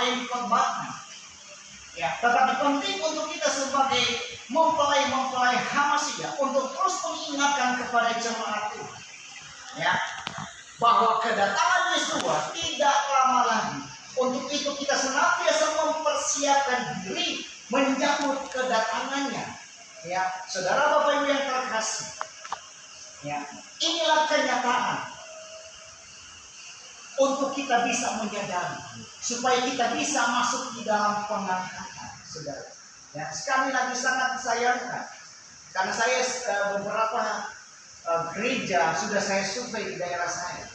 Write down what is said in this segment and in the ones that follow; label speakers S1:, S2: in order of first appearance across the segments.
S1: yang dikhotbahkan. Ya, tetapi penting untuk kita sebagai mempelai Hamasiah untuk terus mengingatkan kepada jemaat Tuhan, ya, bahwa kedatangan Yesua tidak lama lagi. Untuk itu kita senantiasa mempersiapkan diri menjemput kedatangannya. Ya, saudara Bapak Ibu yang terkasih, ya, inilah kenyataan untuk kita bisa menyadari supaya kita bisa masuk di dalam pengangkatan, saudara. Ya, sekali lagi sangat disayangkan karena saya beberapa gereja sudah saya survei di daerah saya,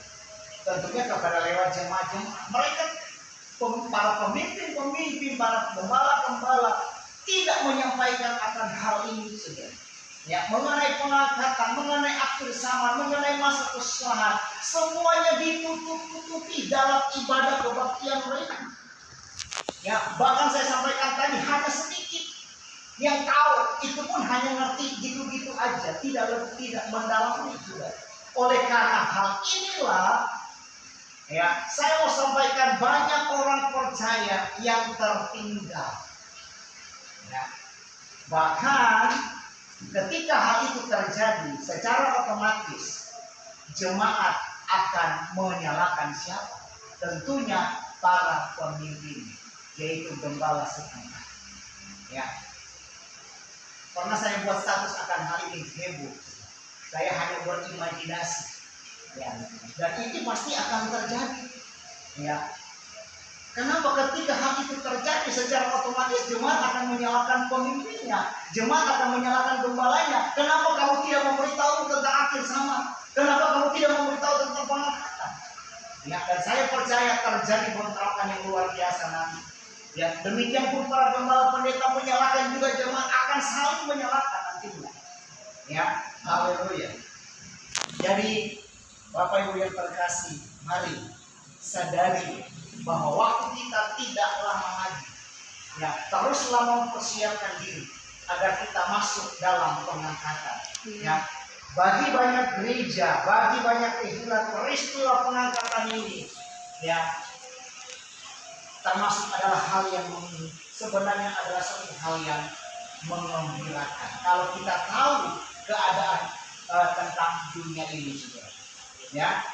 S1: tentunya kepada lewat jemaat-jemaat mereka, para pemimpin, para gembala tidak menyampaikan akan hal ini, saudara. Ya, mengenai pengangkatan, mengenai akhir zaman, mengenai masa kesusahan, semuanya ditutup-tutupi dalam ibadah kebaktian mereka. Ya, bahkan saya sampaikan tadi hanya sedikit yang tahu, itu pun hanya ngerti gitu-gitu aja, tidak mendalami juga. Oleh karena hal inilah, ya, saya mau sampaikan banyak orang percaya yang tertinggal. Ya, bahkan ketika hal itu terjadi, secara otomatis jemaat akan menyalahkan siapa? Tentunya para pemimpin, yaitu gembala setempat. Ya, pernah saya buat status akan hal ini heboh. Saya hanya berimajinasi, ya, dan ini pasti akan terjadi. Ya, kenapa ketika hal itu terjadi secara otomatis jemaat akan menyalahkan pemimpinnya, jemaat akan menyalahkan gembalanya. Kenapa kamu tidak memberitahu tentang akhir zaman? Kenapa kamu tidak memberitahu tentang pengangkatan? Ya, dan saya percaya terjadi bentrokan yang luar biasa nanti. Ya, demikian pun para gembala pendeta menyalahkan juga jemaat, akan saling menyalahkan nantinya. Ya, haleluya. Jadi Bapak Ibu yang terkasih, mari sadari bahwa waktu kita tidak lama lagi. Ya, teruslah mempersiapkan diri agar kita masuk dalam pengangkatan. Ya, bagi banyak gereja, bagi banyak kehidupan peristiwa pengangkatan ini, ya, termasuk adalah hal yang sebenarnya adalah suatu hal yang mengembirakan. Kalau kita tahu keadaan tentang dunia ini juga, ya,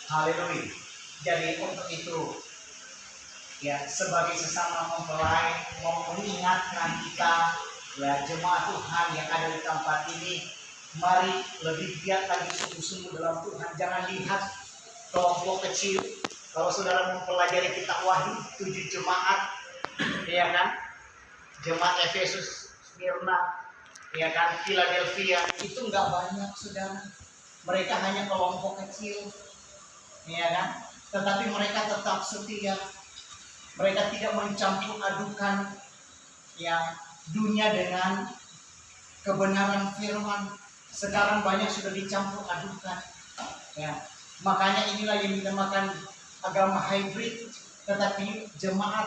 S1: haleluya. Jadi untuk itu, ya, sebagai sesama mempelai mau mengingatkan kita, ya, jemaat Tuhan yang ada di tempat ini, mari lebih giat lagi sungguh-sungguh dalam Tuhan. Jangan lihat kelompok kecil. Kalau saudara mempelajari kitab Wahyu 7 jemaat, ya kan, jemaat Efesus, Smyrna, ya kan, Philadelphia, itu nggak banyak, saudara. Mereka hanya kelompok kecil, ya kan, tetapi mereka tetap setia. Mereka tidak mencampur adukan, ya, dunia dengan kebenaran firman. Sekarang banyak sudah dicampur adukan, ya. Makanya inilah yang dinamakan agama hybrid. Tetapi jemaat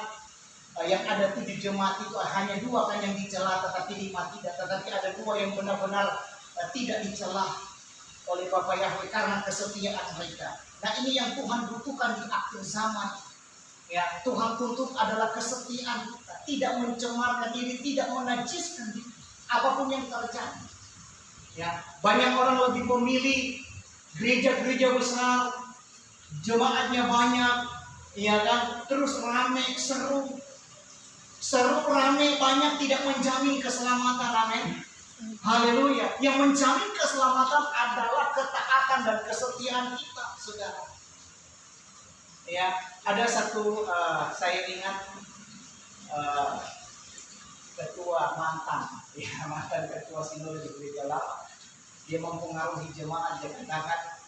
S1: yang ada 7 jemaat itu hanya 2 kan yang dicela, tetapi 5 tidak. Tetapi ada 2 yang benar-benar tidak dicela oleh Bapa Yahweh karena kesetiaan mereka. Nah, ini yang Tuhan butuhkan di akhir zaman. Ya, Tuhan tuntut adalah kesetiaan kita, tidak mencemarkan diri, tidak menajiskan diri, apapun yang terjadi. Ya, banyak orang lebih memilih gereja-gereja besar, jemaatnya banyak, ya kan, terus ramai, seru ramai banyak, tidak menjamin keselamatan. Amin. Haleluya. Yang menjamin keselamatan adalah ketaatan dan kesetiaan kita, saudara. Ya, ada satu saya ingat ketua mantan ketua sinode di gereja lama, dia mempengaruhi jemaat. Dia katakan,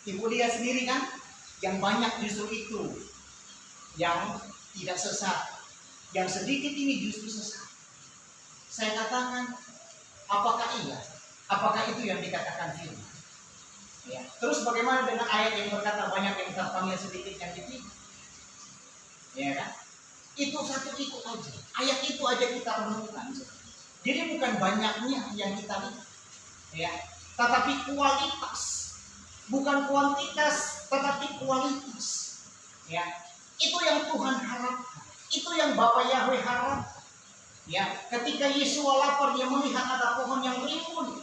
S1: ibu lihat sendiri kan, yang banyak justru itu yang tidak sesat, yang sedikit ini justru sesat. Saya katakan, apakah iya? Apakah itu yang dikatakan firman? Ya. Terus bagaimana dengan ayat yang berkata banyak yang terpanggil, sedikit yang dipilih? Ya kan? Itu satu itu aja. Ayat itu aja kita renungkan. Jadi bukan banyaknya yang kita lihat, ya, tetapi kualitas, bukan kuantitas, tetapi kualitas. Ya, Itu yang Tuhan harap. Itu yang Bapak Yahweh harap. Ya, ketika Yesua lapar, dia melihat ada pohon yang rimbun.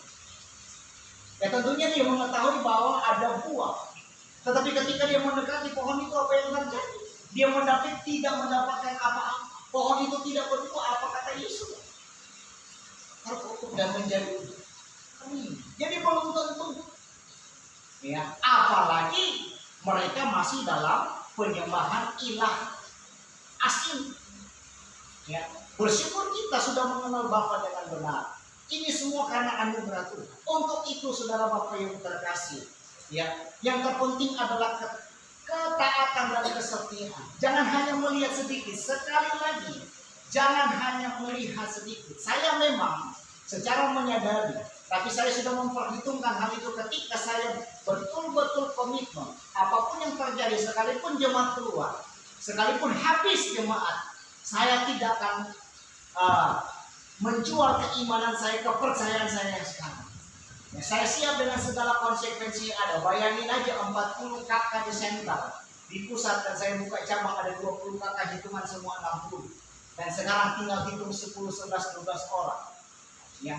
S1: Ya tentunya dia mengetahui bahwa ada buah. Tetapi ketika dia mendekati pohon itu, apa yang terjadi? Dia tidak mendapatkan apa-apa. Pohon itu tidak berbuah. Apa kata Yesus? Tertutup dan menjadi kering. Jadi belum tentu. Ya, apalagi mereka masih dalam penyembahan ilah asing. Ya, bersyukur kita sudah mengenal Bapa dengan benar. Ini semua karena anugerah Tuhan. Untuk itu saudara Bapak yang terkasih, ya, yang terpenting adalah ketaatan dan kesetiaan. Jangan hanya melihat sedikit. Sekali lagi, jangan hanya melihat sedikit. Saya memang secara menyadari, tapi saya sudah memperhitungkan hal itu ketika saya betul-betul komitmen. Apapun yang terjadi, sekalipun jemaat keluar, sekalipun habis jemaat, saya tidak akan menjual keimanan saya, kepercayaan saya yang sekarang. Ya, saya siap dengan segala konsekuensi yang ada. Bayangin aja 40 kakak di sentral, di pusat, dan saya buka cabang ada 20 kakak, hitungan semua 60. Dan sekarang tinggal hitung 10, 11, 12 orang. Ya,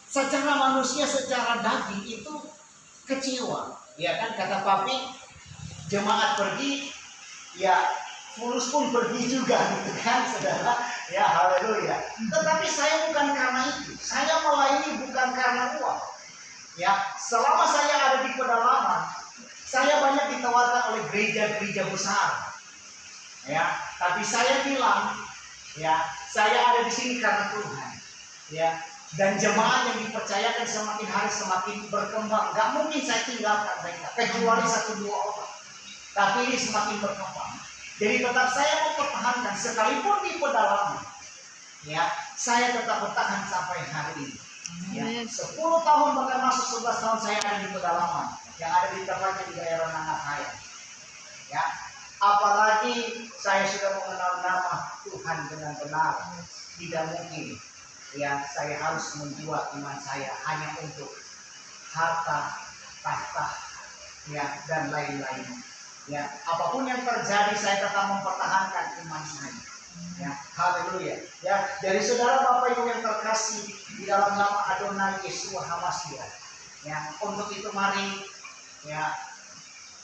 S1: secara manusia, secara daging itu kecewa. Ya kan, kata Papi, jemaat pergi, ya Fulus pun pergi juga, gitu kan, saudara. Ya, haleluya. Tetapi saya bukan karena itu. Saya melayani bukan karena uang. Ya, selama saya ada di pedalaman, saya banyak ditawarkan oleh gereja-gereja besar. Ya, tapi saya bilang, ya, saya ada di sini karena Tuhan. Ya, dan jemaat yang dipercayakan semakin hari semakin berkembang. Gak mungkin saya tinggalkan mereka, kecuali 1-2 orang. Tapi ini semakin berkembang. Jadi tetap saya mempertahankan sekalipun di pedalaman. Ya, saya tetap bertahan sampai hari ini. Ya, 10 tahun bahkan masuk 11 tahun saya ada di pedalaman, yang ada di tempatnya di daerah Nangakhaya. Ya, apalagi saya sudah mengenal nama Tuhan dengan benar. Tidak mungkin, ya, saya harus menjual iman saya hanya untuk harta, tahta, ya, dan lain-lain. Ya, apapun yang terjadi saya tetap mempertahankan iman saya. Ya, haleluya. Ya, dari saudara Bapak Ibu yang terkasih di dalam nama Adonai Yeshua HaMashiach. Ya, untuk itu mari, ya,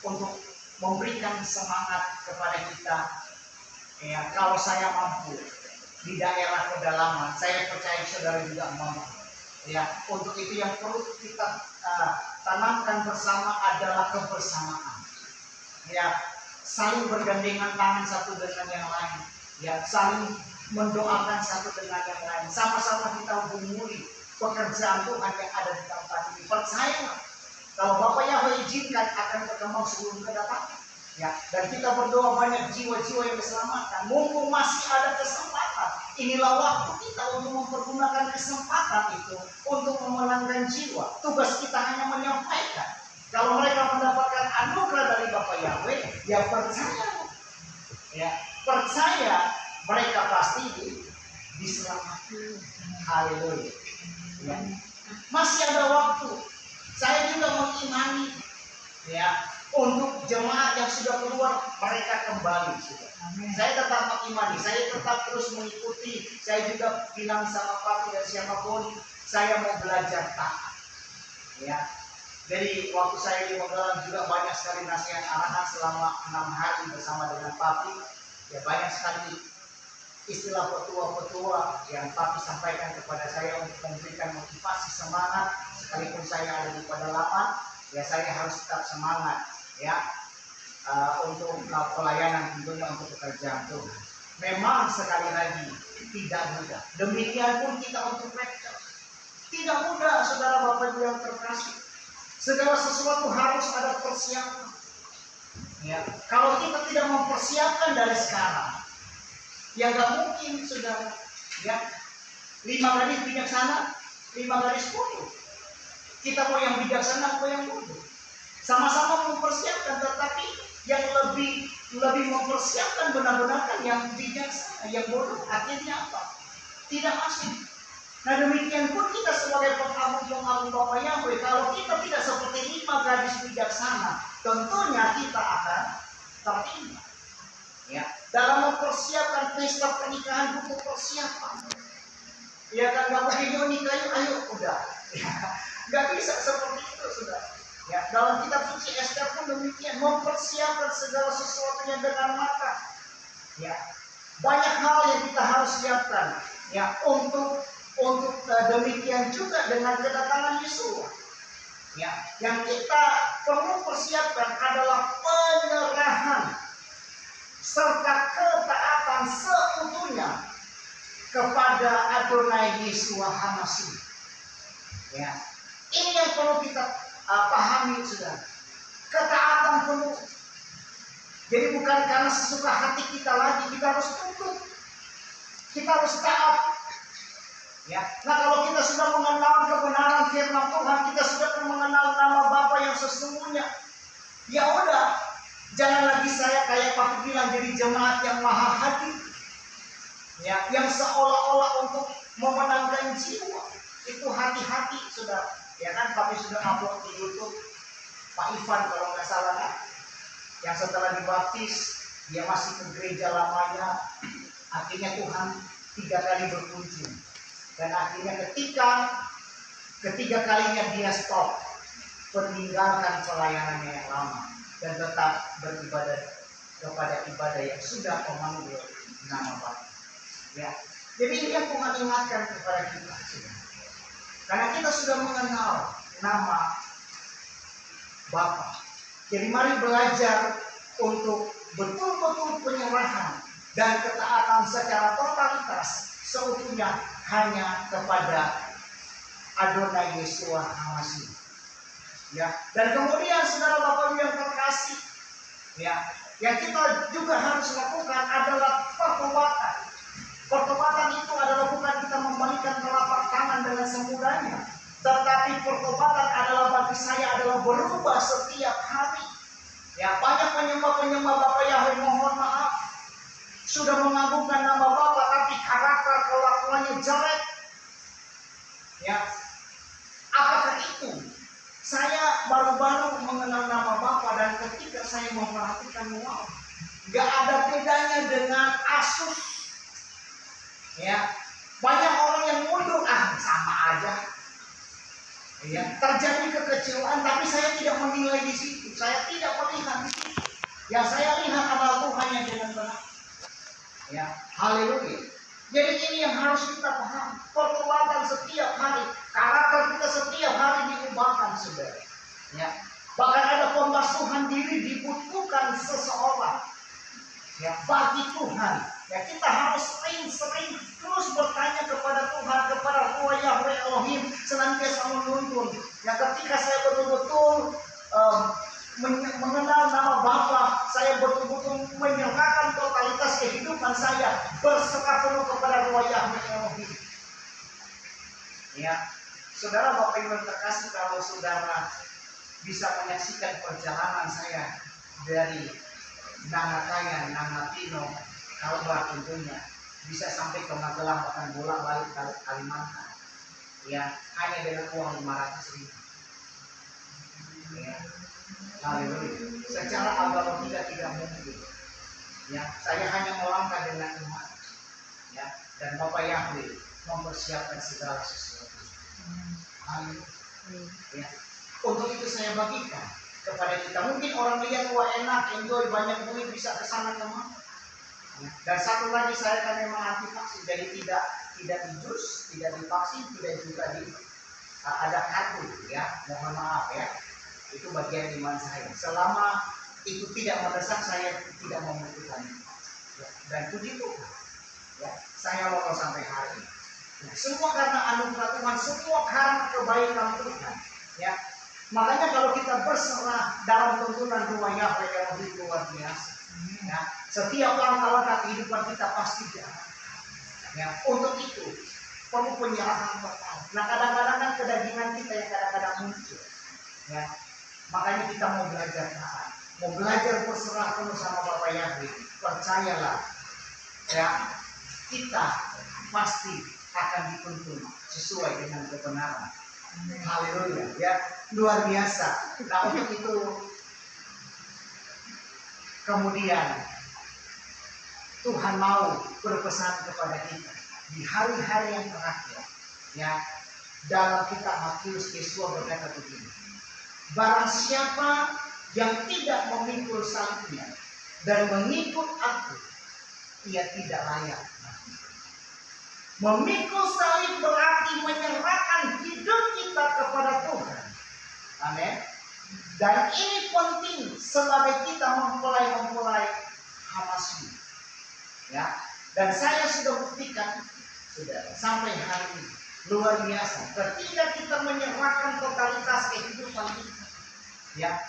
S1: untuk memberikan semangat kepada kita. Ya, kalau saya mampu di daerah pedalaman, saya percaya saudara juga mampu. Ya, untuk itu yang perlu kita tanamkan bersama adalah kebersamaan. Ya, saling bergandengan tangan satu dengan yang lain. Ya, saling mendoakan satu dengan yang lain. Sama-sama kita memulih pekerjaan Tuhan yang ada di tempat ini. Percayalah, kalau Bapak Yahweh izinkan akan berkembang sebelum kedatangan. Ya, dan kita berdoa banyak jiwa-jiwa yang diselamatkan. Mumpung masih ada kesempatan, inilah waktu kita untuk mempergunakan kesempatan itu untuk memenangkan jiwa. Tugas kita hanya menyampaikan. Kalau mereka mendapatkan anugerah dari Bapak Yahweh, ya percaya. Ya, percaya mereka pasti diselamatkan. Haleluya. Ya. Masih ada waktu. Saya juga mengimani, ya, untuk jemaat yang sudah keluar, mereka kembali sudah. Saya tetap mengimani, saya tetap terus mengikuti. Saya juga bilang sama Pak dan siapapun, saya mau belajar taat. Ya. Jadi waktu saya di Magelang juga banyak sekali nasihat arahan selama 6 hari bersama dengan Papi. Ya, banyak sekali istilah petua-petua yang Papi sampaikan kepada saya untuk memberikan motivasi semangat. Sekalipun saya ada di pedalaman, ya saya harus tetap semangat, ya, untuk pelayanan, tentunya untuk pekerjaan Tuhan. Memang sekali lagi tidak mudah. Demikian pun kita untuk mereka. Tidak mudah, saudara Bapak Ibu yang terkasih. Segala sesuatu harus ada persiapan. Ya, kalau kita tidak mempersiapkan dari sekarang, ya nggak mungkin, saudara. Ya, 5 gadis bijaksana, 5 gadis bodoh. Kita mau yang bijaksana, mau yang bodoh. Sama-sama mempersiapkan, tetapi yang lebih mempersiapkan benar-benar kan yang bijaksana, yang bodoh. Artinya apa? Tidak masuk. Nah, demikian pun kita sebagai pengagung Bapak Yahweh, kalau kita tidak seperti 5 gadis bijaksana, tentunya kita akan terima. Ya, dalam mempersiapkan pesta pernikahan butuh persiapan. Ya kan, nggak begini nikah yuk, ayo udah. Ya, nggak bisa seperti itu sudah. Ya, dalam kitab suci Ester pun demikian, mempersiapkan segala sesuatunya dengan matang. Ya, banyak hal yang kita harus siapkan. Ya, untuk demikian juga dengan kedatangan Yesus. Ya, yang kita perlu persiapkan adalah penyerahan serta ketaatan seutuhnya kepada Adonai Yeshua HaMashiach. Ya, ini yang perlu kita pahami, sudah. Ketaatan penuh. Jadi bukan karena sesuka hati kita lagi, kita harus tunduk, kita harus taat. Ya, nah kalau kita sudah mengenal kebenaran firman Tuhan, kita sudah mengenal nama Bapa yang sesungguhnya, ya udah, jangan lagi saya kayak Papi bilang jadi jemaat yang maha hati, ya, yang seolah-olah untuk memenangkan jiwa. Itu hati-hati sudah, ya kan? Papi sudah upload di YouTube Pak Ivan kalau nggak salah kan, yang setelah dibaptis dia masih ke gereja lamanya, akhirnya Tuhan 3 kali berkunjung. Dan akhirnya ketiga kalinya dia stop, meninggalkan pelayanannya yang lama dan tetap beribadah kepada ibadah yang sudah memanggil nama Bapa. Ya, jadi ini yang Tuhan ingatkan kepada kita, karena kita sudah mengenal nama Bapa. Jadi mari belajar untuk betul-betul penyerahan dan ketaatan secara totalitas seutuhnya hanya kepada Adonai Yeshua HaMashiach. Ya, dan kemudian saudara Bapak yang terkasih, ya, yang kita juga harus lakukan adalah pertobatan. Pertobatan itu adalah bukan kita membalikan telapak tangan dengan semudahnya, tetapi pertobatan adalah bagi saya adalah berubah setiap hari. Ya, banyak penyembah Bapak Yahweh, mohon maaf, sudah mengagungkan nama Bapa tapi karakter kelakuannya jelek. Ya, apakah itu? Saya baru-baru mengenal nama Bapa dan ketika saya memperhatikan, wow, gak ada bedanya dengan Asus. Ya, banyak orang yang mundur, sama aja. Ya, terjadi kekecewaan, tapi saya tidak menilai di situ. Saya tidak melihat di situ. Yang saya lihat adalah Tuhan yang dengan benar. Ya, haleluya. Jadi ini yang harus kita paham. Pertobatan setiap hari, karakter kita setiap hari diubahkan, saudara. Ya, bahkan ada pembasuhan diri dibutuhkan seseorang. Ya, bagi Tuhan. Ya, kita harus sering terus bertanya kepada Tuhan, kepada Tuhan Yahweh Elohim, senantiasa menuntun. Ya, ketika saya betul-betul mengenal nama Bapa, saya betul-betul menyerahkan totalitas kehidupan saya berserah penuh kepada Tuhan Yahweh Elohim. Ya, saudara Bapak Ibu terkasih, kalau saudara bisa menyaksikan perjalanan saya dari Nangatayan, Nangatino, Kalbar tentunya, bisa sampai ke Magelang, bahkan bolak-balik Kalimantan, ya, hanya dengan uang 500.000. Ya, haleluya. Secara agama kita tidak mungkin. Ya, saya hanya melangkah dengan iman. Ya, dan Bapak Yahweh mempersiapkan segala sesuatu. Haleluya. Ya, untuk itu saya bagikan kepada kita. Mungkin orang lihat wah enak, enjoy, banyak duit, bisa kesana kemana. Dan satu lagi, saya kan memang anti vaksin, jadi tidak dijus, tidak divaksin, tidak juga ada kartu, ya, mohon maaf ya, itu bagian iman saya. Selama itu tidak mendesak, saya tidak membutuhkan. Ya, dan puji Tuhan, ya, saya lolos sampai hari ini. Ya, semua karena anugerah Tuhan, semua karena kebaikan Tuhan. Ya, makanya kalau kita berserah dalam tuntunan Tuhan Yahweh yang lebih luar biasa. Ya, setiap langkah-langkah kehidupan kita pasti jalan. Ya, untuk itu perlu penyerahan total. Nah, kadang-kadang kan kedagingan kita yang kadang-kadang muncul. Ya, makanya kita mau belajar taat, mau belajar berserah penuh sama Bapak Yahweh. Percayalah, ya, kita pasti akan dituntun sesuai dengan kebenaran. Haleluya, ya, luar biasa. Nah, untuk itu Kemudian Tuhan mau berpesan kepada kita di hari-hari yang terakhir, ya, dalam kitab Matius, Yesus berkata begini, barang siapa yang tidak memikul salibnya dan mengikut aku, ia tidak layak. Memikul salib berarti menyerahkan hidup kita kepada Tuhan. Amin. Dan ini penting sebagai kita mempelai Hamasyu. Ya. Dan saya sudah buktikan, saudara, sampai hari ini luar biasa. Ketika kita menyerahkan totalitas kehidupan kita, ya,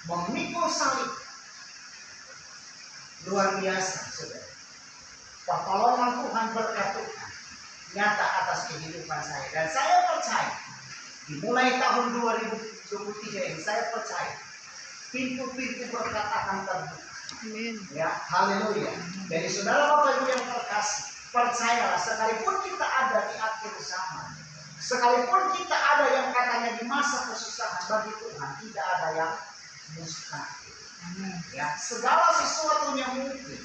S1: memikul salib, luar biasa, saudara. Pertolongan Tuhan, berkat Tuhan nyata atas kehidupan saya. Dan saya percaya dimulai tahun 2023 ini, saya percaya pintu-pintu berkat akan terbuka.
S2: Amin.
S1: Ya, haleluya. Jadi saudara Bapak Ibu yang terkasih, percayalah, sekalipun kita ada di akhir zaman, sekalipun kita ada yang katanya di masa kesusahan, bagi Tuhan tidak ada yang mustahil. Ya, segala sesuatunya mungkin.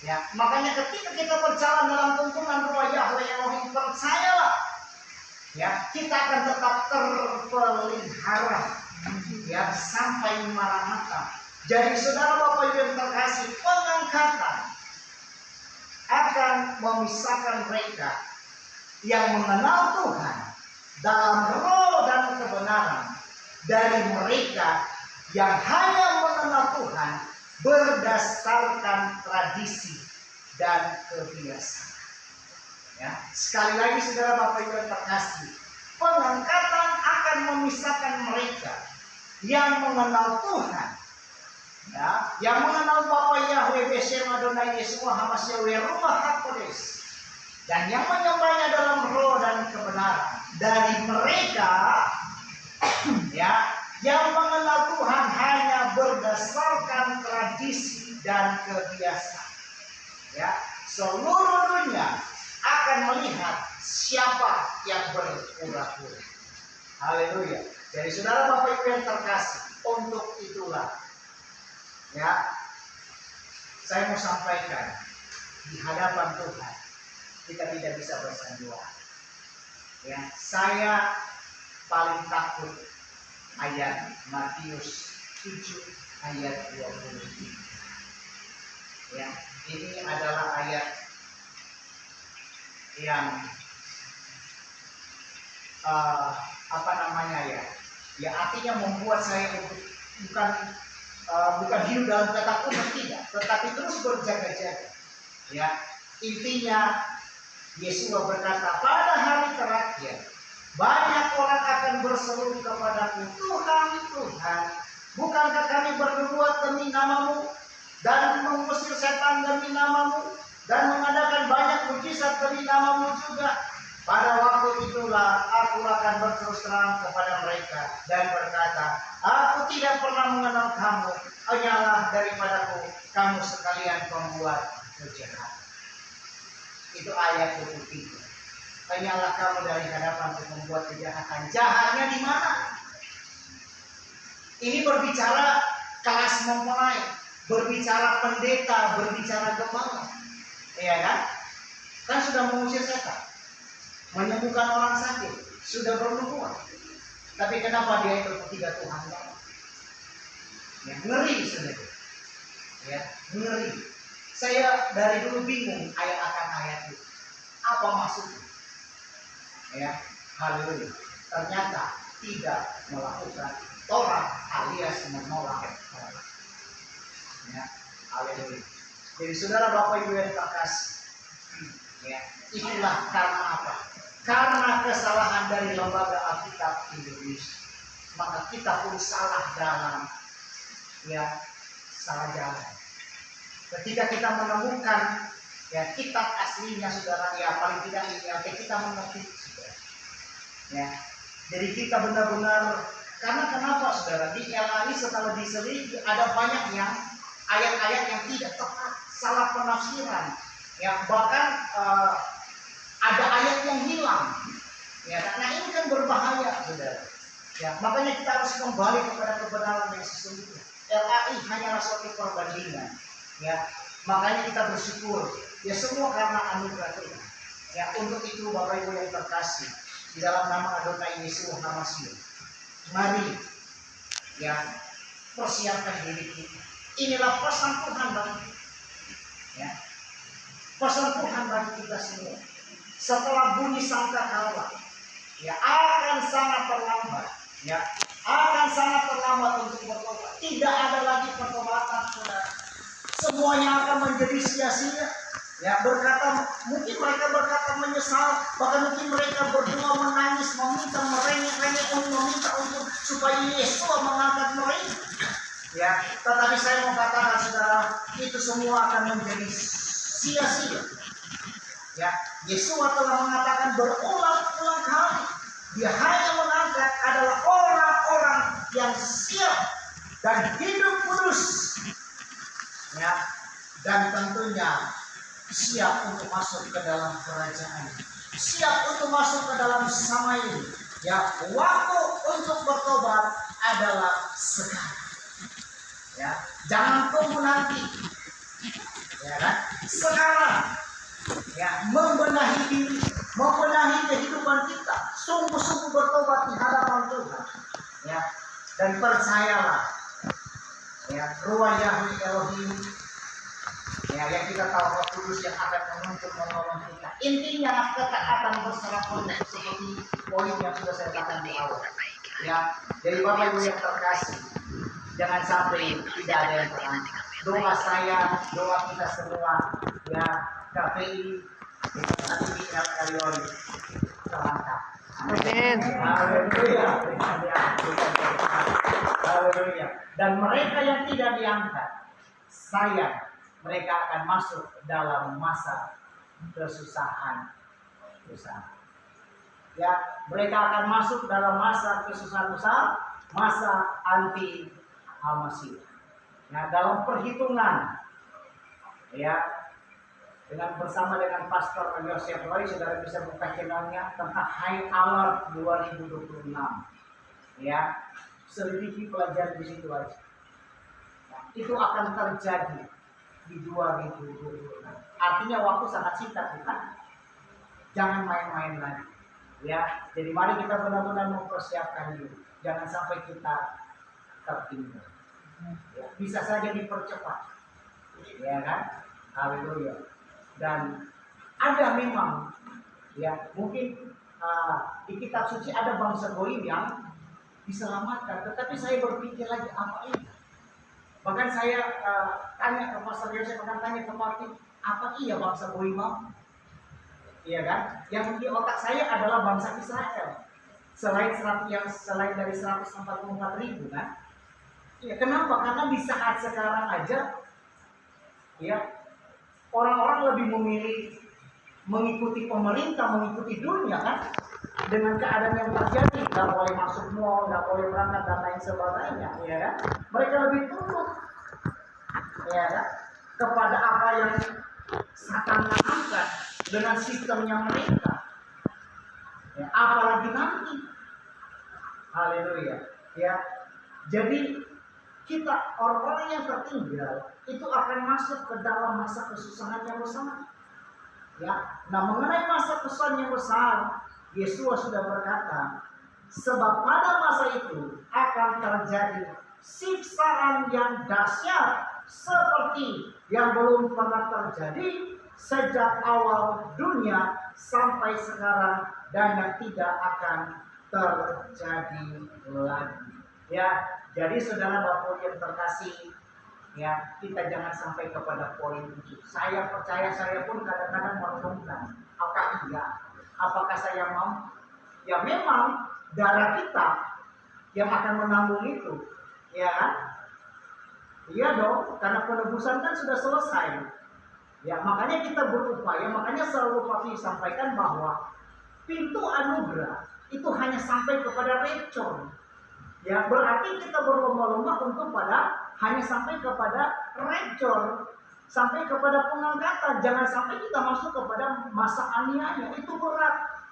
S1: Ya, makanya ketika kita berjalan dalam tuntunan Roh Yahweh Elohim, percayalah, ya, kita akan tetap terpelihara, ya, sampai Maranatha. Jadi saudara Bapak Ibu yang terkasih, pengangkatan akan memisahkan mereka yang mengenal Tuhan dalam roh dan kebenaran dari mereka yang hanya mengenal Tuhan berdasarkan tradisi dan kebiasaan. Ya, sekali lagi saudara Bapak Ibu yang terkasih, pengangkatan akan memisahkan mereka yang mengenal Tuhan, ya, yang mengenal Bapa Yahweh Beshem Adonai Yeshua Hamasya Rumah HaKodesh, dan yang menyembahnya dalam roh dan kebenaran dari mereka ya, yang mengenal Tuhan hanya berdasarkan tradisi dan kebiasaan. Ya, seluruh dunia akan melihat siapa yang berpura-pura. Haleluya. Jadi saudara Bapak Ibu yang terkasih, untuk itulah, ya, saya mau sampaikan di hadapan Tuhan, kita tidak bisa bersandiwara. Ya, saya paling takut ayat Matius 7 ayat 23. Ya, ini adalah ayat yang apa namanya, ya? Ya, artinya membuat saya bukan hidup dalam ketakutan, tidak, tetapi terus berjaga-jaga. Ya, intinya Yesus berkata, pada hari terakhir banyak orang akan berseru kepadaku, Tuhan, Tuhan, bukankah kami bernubuat demi namamu dan mengusir setan demi namamu dan mengadakan banyak mujizat demi namamu juga? Pada waktu itulah aku akan berterus terang kepada mereka dan berkata, aku tidak pernah mengenal kamu, hanyalah daripadaku kamu sekalian pembuat kejahatan. Itu ayat 23. Hanyalah kamu dari hadapanku membuat kejahatan. Jahatnya di mana? Ini berbicara kelas mempelai, berbicara pendeta, berbicara gembala, ya kan? Kan sudah mengusir setan, menyembuhkan orang sakit, sudah bernubuat. Tapi kenapa dia itu ketiga Tuhan? Ya, ngeri sebenarnya. Ya, ngeri. Saya dari dulu bingung akan ayat itu. Apa maksudnya? Ya, haleluya. Ternyata tidak melakukan Torah alias menolak Torah. Ya, haleluya. Jadi saudara Bapak Ibu yang terkasih, ya, itulah karena apa? Karena kesalahan dari lembaga Alkitab Indonesia, maka kita pun salah dalam, ya, salah jalan. Ketika kita menemukan, ya, kitab aslinya, saudara, ya, paling tidak ini, ya, kita mengerti, saudara. Ya, jadi kita benar-benar, karena kenapa, saudara? Di LAI setelah diselidiki ada banyak yang ayat-ayat yang tidak tepat, salah penafsiran, ya, bahkan ada ayat yang hilang, ya, karena ini kan berbahaya, saudara. Ya, makanya kita harus kembali kepada kebenaran yang sesungguhnya. LAI hanyalah suatu perbandingan. Ya, makanya kita bersyukur. Ya semua karena anugerah Tuhan. Ya untuk itu Bapak Ibu yang terkasih, di dalam nama Adonai Yesus Hamasiah, mari ya persiapkan diri kita. Inilah pesan Tuhan bagi kita. Ya, pesan Tuhan bagi kita semua. Setelah bunyi sangkakala, ya akan sangat terlambat. Ya, akan sangat terlambat untuk bertobat. Tidak ada lagi pertobatan, saudara. Semuanya akan menjadi sia-sia. Ya, mungkin mereka berkata menyesal, bahkan mungkin mereka berdoa menangis, meminta merengek-rengek meminta untuk supaya Yesus mengangkat mereka. Ya, tetapi saya mau katakan saudara, itu semua akan menjadi sia-sia. Ya, Yesus telah mengatakan berulang-ulang kali, Dia hanya mengangkat adalah orang-orang yang siap dan hidup kudus. Ya, dan tentunya siap untuk masuk ke dalam kerajaan, siap untuk masuk ke dalam Samail. Ya, waktu untuk bertobat adalah sekarang. Ya, jangan tunggu nanti. Ya kan? Sekarang. Ya, membenahi diri, membenahi kehidupan kita, sungguh-sungguh bertobat di hadapan Tuhan. Ya, dan percayalah. Ya, Ruah Yahweh Elohim. Ya, yang kita tahu Roh Kudus yang akan menuntun menolong kita. Intinya ketaatan berserah penuh seperti poin yang sudah saya katakan di awal. Ya, jadi Bapak Ibu yang terkasih, jangan sampai tidak ada yang terang. Doa saya, doa kita semua, ya KPI, nanti diingat kalian terangkat.
S2: Amin.
S1: Haleluya. Haleluya. Dan mereka yang tidak diangkat, mereka akan masuk dalam masa kesusahan. Ya, mereka akan masuk dalam masa kesusahan besar, masa anti Hamasiah. Nah, dalam perhitungan, ya, bersama dengan Pastor Yosef Roy, saudara bisa buka channelnya tentang High Alert 2026. Ya, selidiki pelajaran di situ aja. Nah, itu akan terjadi di 2026. Artinya waktu sangat singkat, bukan? Jangan main-main lagi. Ya, jadi mari kita benar-benar mempersiapkan diri. Jangan sampai kita tertinggal. Ya, bisa saja dipercepat. Ya kan? Haleluya. Dan ada memang, ya mungkin di kitab suci ada bangsa goyim yang diselamatkan. Tetapi saya berpikir lagi, apa ini? Bahkan saya tanya ke Pastor Yosef, bahkan tanya ke Martin, apa iya bangsa goyim mau? Iya kan? Yang di otak saya adalah bangsa Israel. Selain dari 144.000 kan? Ya, kenapa? Karena di saat sekarang aja, ya orang-orang lebih memilih mengikuti pemerintah, mengikuti dunia kan? Dengan keadaan yang terjadi, nggak boleh masuk mall, nggak boleh berangkat dan lain sebagainya, ya kan? Mereka lebih tunduk, ya kan? Kepada apa yang Satan angkat dengan sistemnya mereka. Ya, apalagi nanti, haleluya, ya. Jadi kita orang-orang yang tertinggal itu akan masuk ke dalam masa kesusahan yang besar. Ya, nah mengenai masa kesusahan yang besar, Yesus sudah berkata, sebab pada masa itu akan terjadi siksaan yang dahsyat seperti yang belum pernah terjadi sejak awal dunia sampai sekarang dan yang tidak akan terjadi lagi. Ya, jadi saudara Bapak yang terkasih, ya kita jangan sampai kepada poin itu. Saya percaya, saya pun kadang-kadang merenungkan, apakah saya mau? Ya memang darah kita yang akan menanggung itu, ya kan? Iya dong, karena penebusan kan sudah selesai. Ya makanya kita berupaya, makanya selalu pasti sampaikan bahwa pintu anugerah itu hanya sampai kepada recon. Ya berarti kita berlomba-lomba untuk hanya sampai kepada recon, sampai kepada pengangkatan. Jangan sampai kita masuk kepada masa aniaya, itu berat.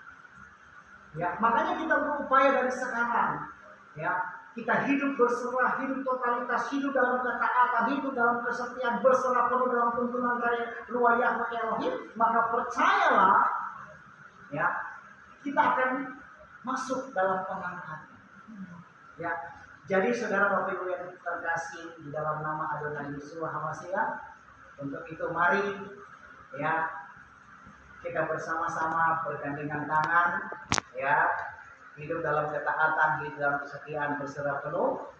S1: Ya makanya kita berupaya dari sekarang. Ya kita hidup berserah, hidup totalitas, hidup dalam ketaatan, hidup dalam kesetiaan, berserah penuh dalam tuntunan dari Ruah Yahweh Elohim, maka percayalah, ya, kita akan masuk dalam pengangkatan. Ya, jadi saudara Bapak Ibu yang terkasih di dalam nama Adonai Yesus HaMashiach, untuk itu mari, ya, kita bersama-sama bergandengan tangan, ya, hidup dalam ketaatan, hidup dalam kesetiaan, berserah penuh,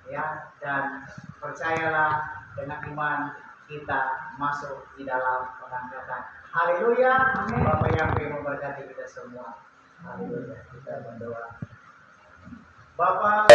S1: ya, dan percayalah dengan iman kita masuk di dalam pengangkatan. Haleluya, amin. Bapak yang memberkati kita semua. Haleluya, kita berdoa. Bapak